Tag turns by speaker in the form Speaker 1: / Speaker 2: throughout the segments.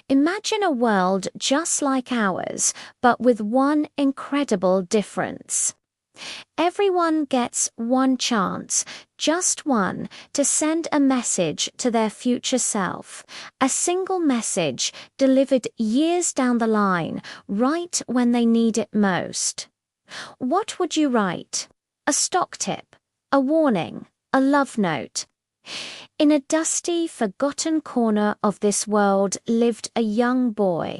Speaker 1: Imagine a world just like ours, but with one incredible difference. Everyone gets one chance, just one, to send a message to their future self. A single message delivered years down the line, right when they need it most. What would you write? A stock tip, a warning, a love note. In a dusty, forgotten corner of this world lived a young boy.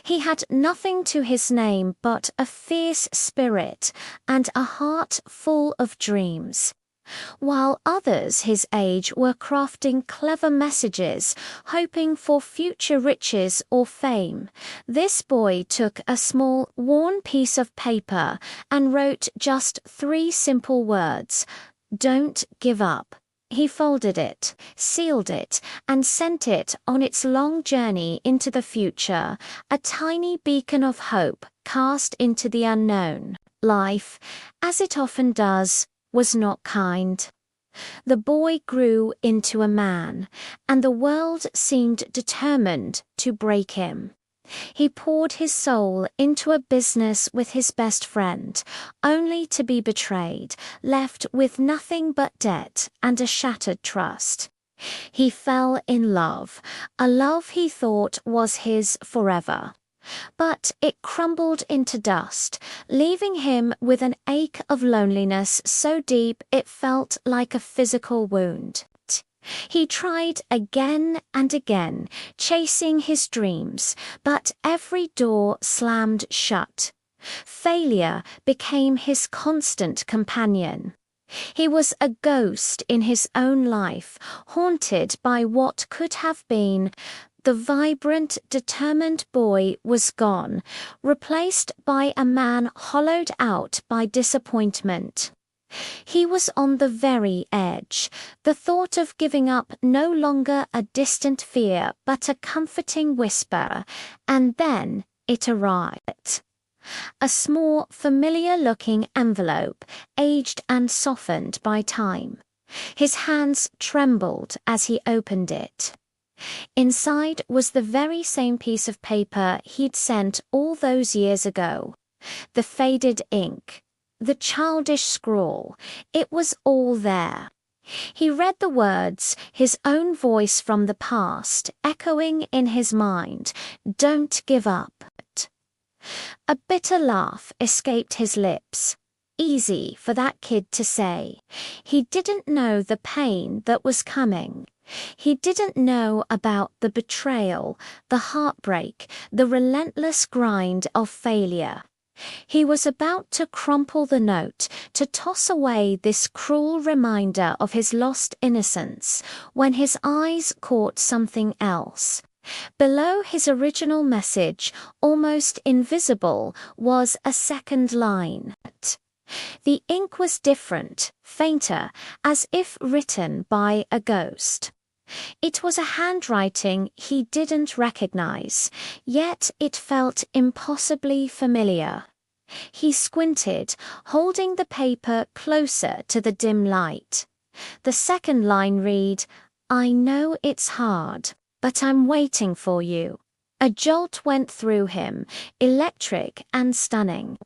Speaker 1: He had nothing to his name but a fierce spirit and a heart full of dreams. While others his age were crafting clever messages, hoping for future riches or fame, this boy took a small, worn piece of paper and wrote just 3 simple words: "Don't give up." He folded it, sealed it, and sent it on its long journey into the future, a tiny beacon of hope cast into the unknown. Life, as it often does, was not kind. The boy grew into a man, and the world seemed determined to break him. He poured his soul into a business with his best friend, only to be betrayed, left with nothing but debt and a shattered trust. He fell in love, a love he thought was his forever. But it crumbled into dust, leaving him with an ache of loneliness so deep it felt like a physical wound. He tried again and again, chasing his dreams, but every door slammed shut. Failure became his constant companion. He was a ghost in his own life, haunted by what could have been. The vibrant, determined boy was gone, replaced by a man hollowed out by disappointment. He was on the very edge, the thought of giving up no longer a distant fear but a comforting whisper, and then it arrived. A small, familiar-looking envelope, aged and softened by time. His hands trembled as he opened it. Inside was the very same piece of paper he'd sent all those years ago. The faded ink, the childish scrawl, it was all there. He read the words, his own voice from the past, echoing in his mind, "Don't give up." A bitter laugh escaped his lips. Easy for that kid to say. He didn't know the pain that was coming. He didn't know about the betrayal, the heartbreak, the relentless grind of failure. He was about to crumple the note, to toss away this cruel reminder of his lost innocence, when his eyes caught something else. Below his original message, almost invisible, was a second line. The ink was different, fainter, as if written by a ghost. It was a handwriting he didn't recognize, yet it felt impossibly familiar. He squinted, holding the paper closer to the dim light. The second line read, "I know it's hard, but I'm waiting for you." A jolt went through him, electric and stunning.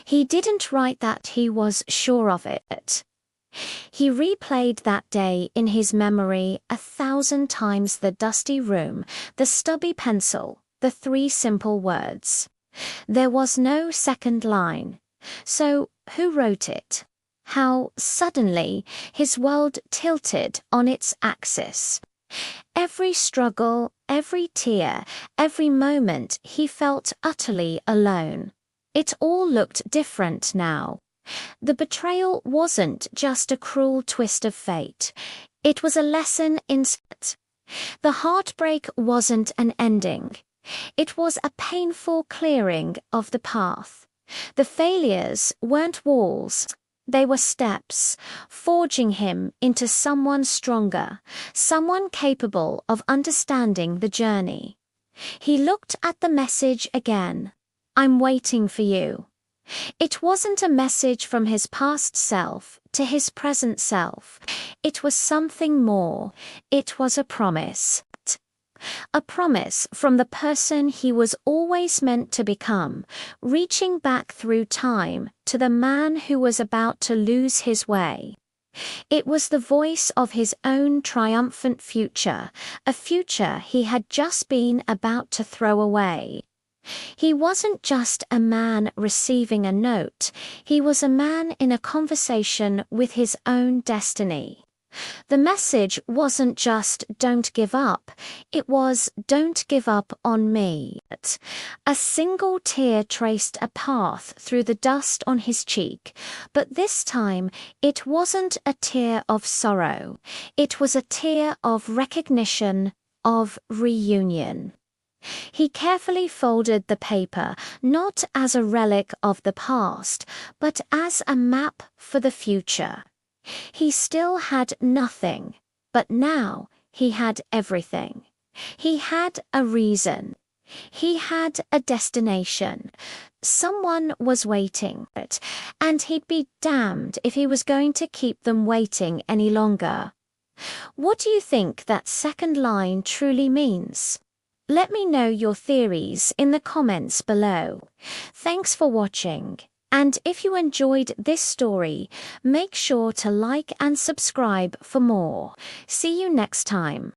Speaker 1: He didn't write that he was sure of it. He replayed that day in his memory 1,000 times: the dusty room, the stubby pencil, the 3 simple words. There was no second line. So who wrote it? How suddenly his world tilted on its axis. Every struggle, every tear, every moment he felt utterly alone. It all looked different now. The betrayal wasn't just a cruel twist of fate. It was a lesson in st. The heartbreak wasn't an ending. It was a painful clearing of the path. The failures weren't walls. They were steps, forging him into someone stronger, someone capable of understanding the journey. He looked at the message again. "I'm waiting for you." It wasn't a message from his past self to his present self. It was something more. It was a promise. A promise from the person he was always meant to become, reaching back through time to the man who was about to lose his way. It was the voice of his own triumphant future, a future he had just been about to throw away. He wasn't just a man receiving a note, he was a man in a conversation with his own destiny. The message wasn't just "don't give up," it was "don't give up on me." A single tear traced a path through the dust on his cheek, but this time it wasn't a tear of sorrow, it was a tear of recognition, of reunion. He carefully folded the paper, not as a relic of the past, but as a map for the future. He still had nothing, but now he had everything. He had a reason. He had a destination. Someone was waiting, and he'd be damned if he was going to keep them waiting any longer. What do you think that second line truly means? Let me know your theories in the comments below. Thanks for watching. And if you enjoyed this story, make sure to like and subscribe for more. See you next time.